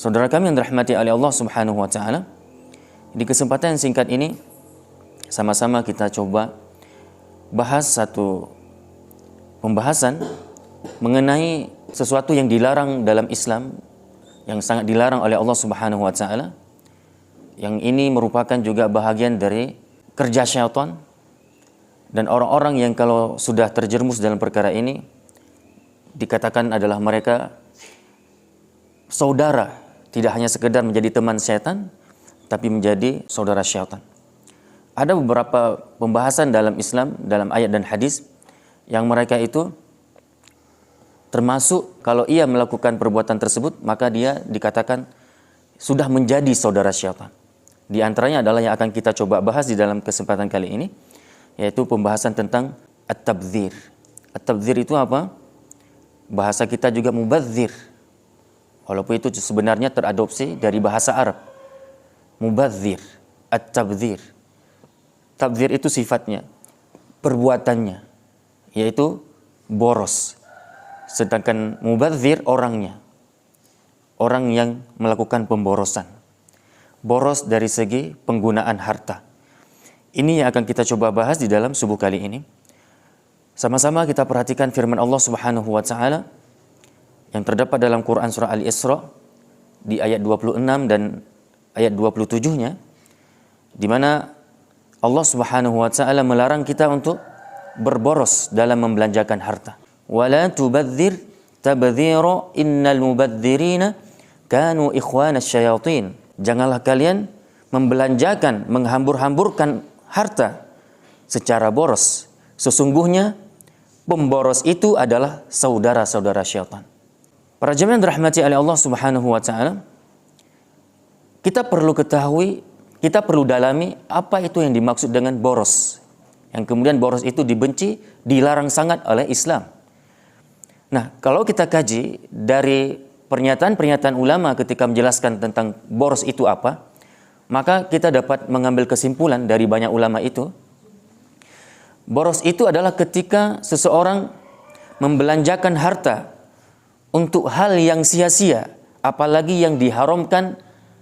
Saudara kami yang dirahmati oleh Allah Subhanahu wa taala, di kesempatan yang singkat ini sama-sama kita coba bahas satu pembahasan mengenai sesuatu yang dilarang dalam Islam, yang sangat dilarang oleh Allah Subhanahu wa taala. Yang ini merupakan juga bahagian dari kerja syaitan, dan orang-orang yang kalau sudah terjerumus dalam perkara ini dikatakan adalah mereka saudara, tidak hanya sekedar menjadi teman syaitan, tapi menjadi saudara syaitan. Ada beberapa pembahasan dalam Islam, dalam ayat dan hadis, yang mereka itu termasuk kalau ia melakukan perbuatan tersebut, maka dia dikatakan sudah menjadi saudara syaitan. Di antaranya adalah yang akan kita coba bahas di dalam kesempatan kali ini, yaitu pembahasan tentang at-tabdzir. At-tabdzir itu apa? Bahasa kita juga mubadzir, walaupun itu sebenarnya teradopsi dari bahasa Arab. Mubadzir, at-tabdzir. Tabdzir itu sifatnya, perbuatannya, yaitu boros. Sedangkan mubadzir orangnya, orang yang melakukan pemborosan. Boros dari segi penggunaan harta. Ini yang akan kita coba bahas di dalam subuh kali ini. Sama-sama kita perhatikan firman Allah Subhanahu wa taala yang terdapat dalam Quran surah Al-Isra di ayat 26 dan ayat 27-nya, di mana Allah Subhanahu wa taala melarang kita untuk berboros dalam membelanjakan harta. Wala tubadzir tabdzira innal mubadzirina kanu ikhwanasy syayatin. Janganlah kalian membelanjakan, menghambur-hamburkan harta secara boros. Sesungguhnya pemboros itu adalah saudara-saudara syaitan. Para jemaah yang dirahmati oleh Allah Subhanahu wa taala, kita perlu ketahui, kita perlu dalami apa itu yang dimaksud dengan boros. Yang kemudian boros itu dibenci, dilarang sangat oleh Islam. Nah, kalau kita kaji dari pernyataan-pernyataan ulama ketika menjelaskan tentang boros itu apa, maka kita dapat mengambil kesimpulan dari banyak ulama itu. Boros itu adalah ketika seseorang membelanjakan harta untuk hal yang sia-sia, apalagi yang diharamkan,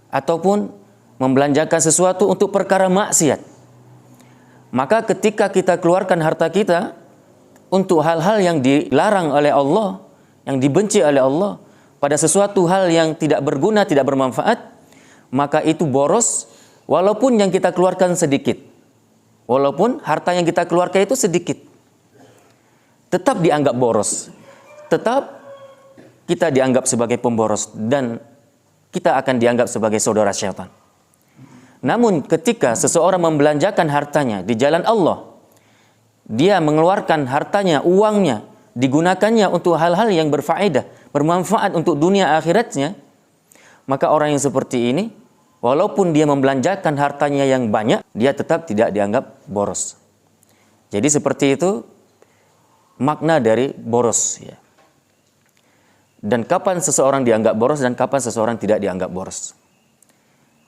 ataupun membelanjakan sesuatu untuk perkara maksiat. Maka ketika kita keluarkan harta kita untuk hal-hal yang dilarang oleh Allah, yang dibenci oleh Allah, pada sesuatu hal yang tidak berguna, tidak bermanfaat, maka itu boros, walaupun yang kita keluarkan sedikit. Walaupun harta yang kita keluarkan itu sedikit, tetap dianggap boros. Tetap kita dianggap sebagai pemboros, dan kita akan dianggap sebagai saudara syaitan. Namun ketika seseorang membelanjakan hartanya di jalan Allah, dia mengeluarkan hartanya, uangnya, digunakannya untuk hal-hal yang berfaedah, bermanfaat untuk dunia akhiratnya, maka orang yang seperti ini, walaupun dia membelanjakan hartanya yang banyak, dia tetap tidak dianggap boros. Jadi seperti itu makna dari boros, ya. Dan kapan seseorang dianggap boros dan kapan seseorang tidak dianggap boros.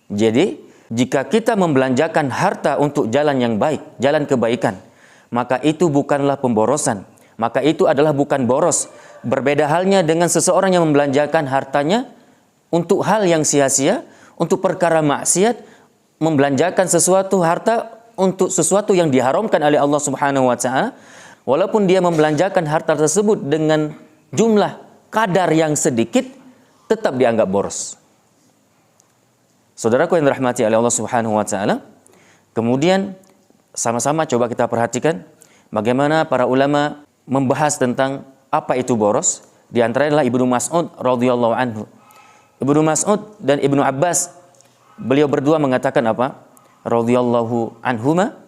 Jadi jika kita membelanjakan harta untuk jalan yang baik, jalan kebaikan, maka itu bukanlah pemborosan, maka itu adalah bukan boros. Berbeda halnya dengan seseorang yang membelanjakan hartanya untuk hal yang sia-sia, untuk perkara maksiat, membelanjakan sesuatu harta untuk sesuatu yang diharamkan oleh Allah Subhanahu wa taala, walaupun dia membelanjakan harta tersebut dengan jumlah kadar yang sedikit, tetap dianggap boros. Saudaraku yang dirahmati oleh Allah Subhanahu wa taala, kemudian sama-sama coba kita perhatikan bagaimana para ulama membahas tentang apa itu boros. Di antaranya adalah Ibnu Mas'ud radhiyallahu anhu. Ibnu Mas'ud dan Ibnu Abbas, beliau berdua mengatakan apa? Radhiyallahu anhuma,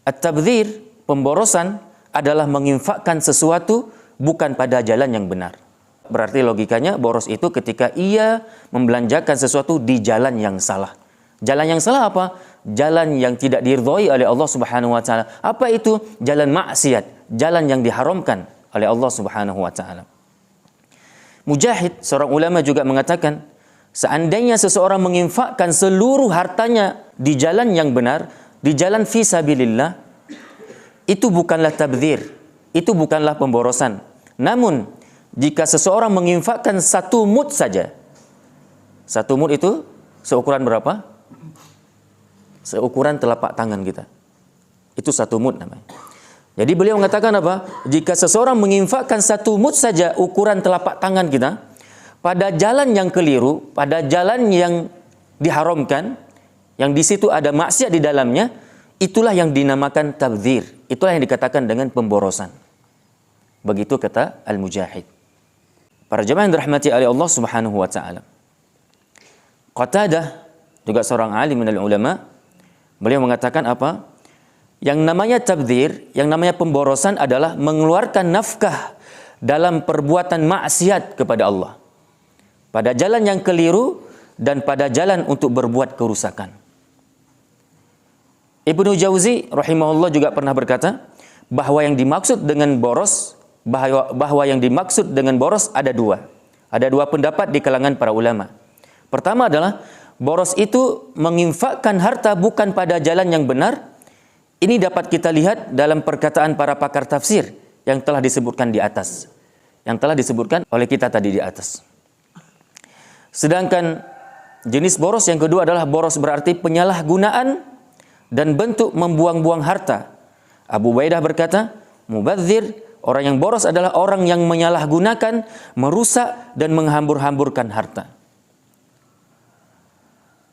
at-tabdzir, pemborosan adalah menginfakkan sesuatu bukan pada jalan yang benar. Berarti logikanya boros itu ketika ia membelanjakan sesuatu di jalan yang salah. Jalan yang salah apa? Jalan yang tidak diridhai oleh Allah Subhanahu wa taala. Apa itu? Jalan maksiat, jalan yang diharamkan oleh Allah Subhanahu wa taala. Mujahid, seorang ulama, juga mengatakan, seandainya seseorang menginfakkan seluruh hartanya di jalan yang benar, di jalan fi sabilillah, itu bukanlah tabdzir, itu bukanlah pemborosan. Namun jika seseorang menginfakkan satu mud saja, Satu mud itu seukuran berapa? Seukuran telapak tangan kita. Itu satu mud namanya. Jadi beliau mengatakan apa? Jika seseorang menginfakkan satu mud saja ukuran telapak tangan kita pada jalan yang keliru, pada jalan yang diharamkan, yang di situ ada maksiat di dalamnya, itulah yang dinamakan tabdzir. Itulah yang dikatakan dengan pemborosan. Begitu kata Al-Mujahid. Para jemaah yang dirahmati oleh Allah Subhanahu wa taala. Qatadah juga seorang alim dari ulama, beliau mengatakan apa? Yang namanya tabdzir, yang namanya pemborosan adalah mengeluarkan nafkah dalam perbuatan maksiat kepada Allah. Pada jalan yang keliru dan pada jalan untuk berbuat kerusakan. Ibnu Jauzi rahimahullah juga pernah berkata bahwa yang dimaksud dengan boros, bahwa yang dimaksud dengan boros ada dua. Ada dua pendapat di kalangan para ulama. Pertama adalah boros itu menginfakkan harta bukan pada jalan yang benar. Ini dapat kita lihat dalam perkataan para pakar tafsir yang telah disebutkan di atas. Yang telah disebutkan oleh kita tadi di atas. Sedangkan jenis boros yang kedua adalah boros berarti penyalahgunaan dan bentuk membuang-buang harta. Abu Ubaidah berkata, mubadzir, orang yang boros adalah orang yang menyalahgunakan, merusak dan menghambur-hamburkan harta.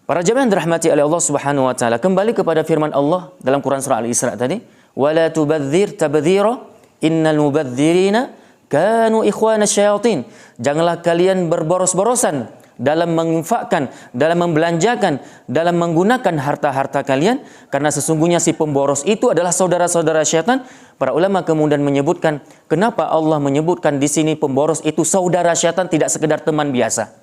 Para jemaah yang dirahmati oleh Allah Subhanahu wa taala, kembali kepada firman Allah dalam Quran surah Al-Isra tadi, "Wala tubadzir tabdzira, innal mubadzirina kanu ikhwana syayatin." Janganlah kalian berboros-borosan dalam menginfakkan, dalam membelanjakan, dalam menggunakan harta-harta kalian, karena sesungguhnya si pemboros itu adalah saudara-saudara syaitan. Para ulama kemudian menyebutkan, kenapa Allah menyebutkan di sini pemboros itu saudara syaitan, tidak sekedar teman biasa.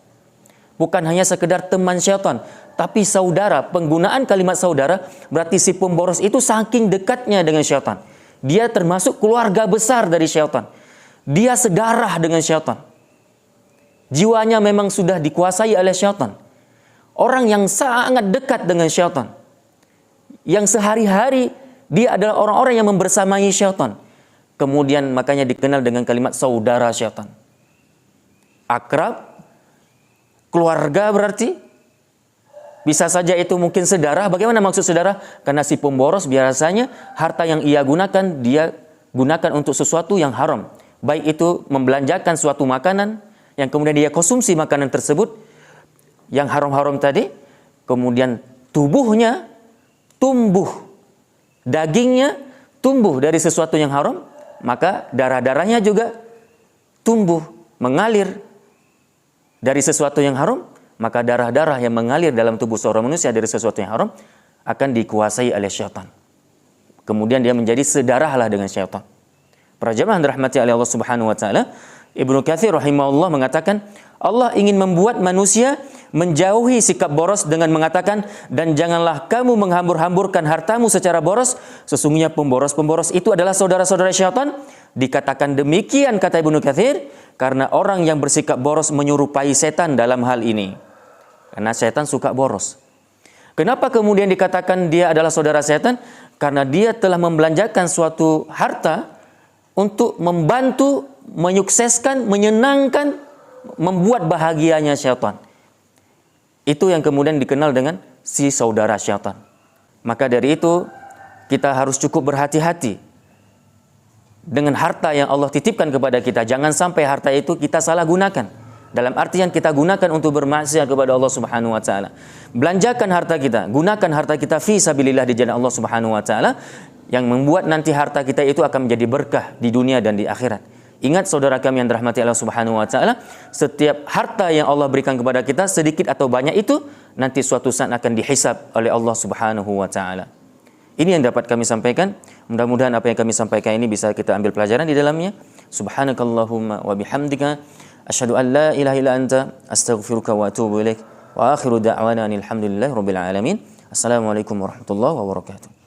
Bukan hanya sekedar teman syaitan, tapi saudara. Penggunaan kalimat saudara berarti si pemboros itu saking dekatnya dengan syaitan. Dia termasuk keluarga besar dari syaitan. Dia sedarah dengan syaitan. Jiwanya memang sudah dikuasai oleh syaitan. Orang yang sangat dekat dengan syaitan. Yang sehari-hari dia adalah orang-orang yang membersamai syaitan. Kemudian makanya dikenal dengan kalimat saudara syaitan. Akrab, keluarga berarti, bisa saja itu mungkin saudara. Bagaimana maksud saudara? Karena si pemboros biasanya harta yang ia gunakan, dia gunakan untuk sesuatu yang haram. Baik itu membelanjakan suatu makanan, yang kemudian dia konsumsi makanan tersebut, yang haram-haram tadi, kemudian tubuhnya tumbuh, dagingnya tumbuh dari sesuatu yang haram, maka darah-darahnya juga tumbuh, mengalir dari sesuatu yang haram, maka darah-darah yang mengalir dalam tubuh seorang manusia dari sesuatu yang haram akan dikuasai oleh syaitan. Kemudian dia menjadi sedarahlah dengan syaitan. Para jemaah dirahmati oleh Allah Subhanahu wa taala, Ibnu Katsir rahimahullah mengatakan, Allah ingin membuat manusia menjauhi sikap boros dengan mengatakan, dan janganlah kamu menghambur-hamburkan hartamu secara boros, sesungguhnya pemboros-pemboros itu adalah saudara-saudara syaitan. Dikatakan demikian kata Ibnu Katsir karena orang yang bersikap boros menyerupai setan dalam hal ini. Karena setan suka boros. Kenapa kemudian dikatakan dia adalah saudara setan? Karena dia telah membelanjakan suatu harta untuk membantu, menyukseskan, menyenangkan, membuat bahagianya syaitan. Itu yang kemudian dikenal dengan si saudara syaitan. Maka dari itu kita harus cukup berhati-hati dengan harta yang Allah titipkan kepada kita. Jangan sampai harta itu kita salah gunakan. Dalam artian kita gunakan untuk bermaksiat kepada Allah Subhanahu wa taala. Belanjakan harta kita, gunakan harta kita fi sabilillah di jalan Allah Subhanahu wa taala, yang membuat nanti harta kita itu akan menjadi berkah di dunia dan di akhirat. Ingat saudara kami yang dirahmati Allah Subhanahu wa taala, setiap harta yang Allah berikan kepada kita, sedikit atau banyak itu nanti suatu saat akan dihisab oleh Allah Subhanahu wa taala. Ini yang dapat kami sampaikan. Mudah-mudahan apa yang kami sampaikan ini bisa kita ambil pelajaran di dalamnya. Subhanakallahumma wa bihamdika asyhadu an la ilaha illa anta astaghfiruka wa atubu ilaik. Wa akhiru da'wana alhamdulillahi rabbil alamin. Assalamualaikum warahmatullahi wabarakatuh.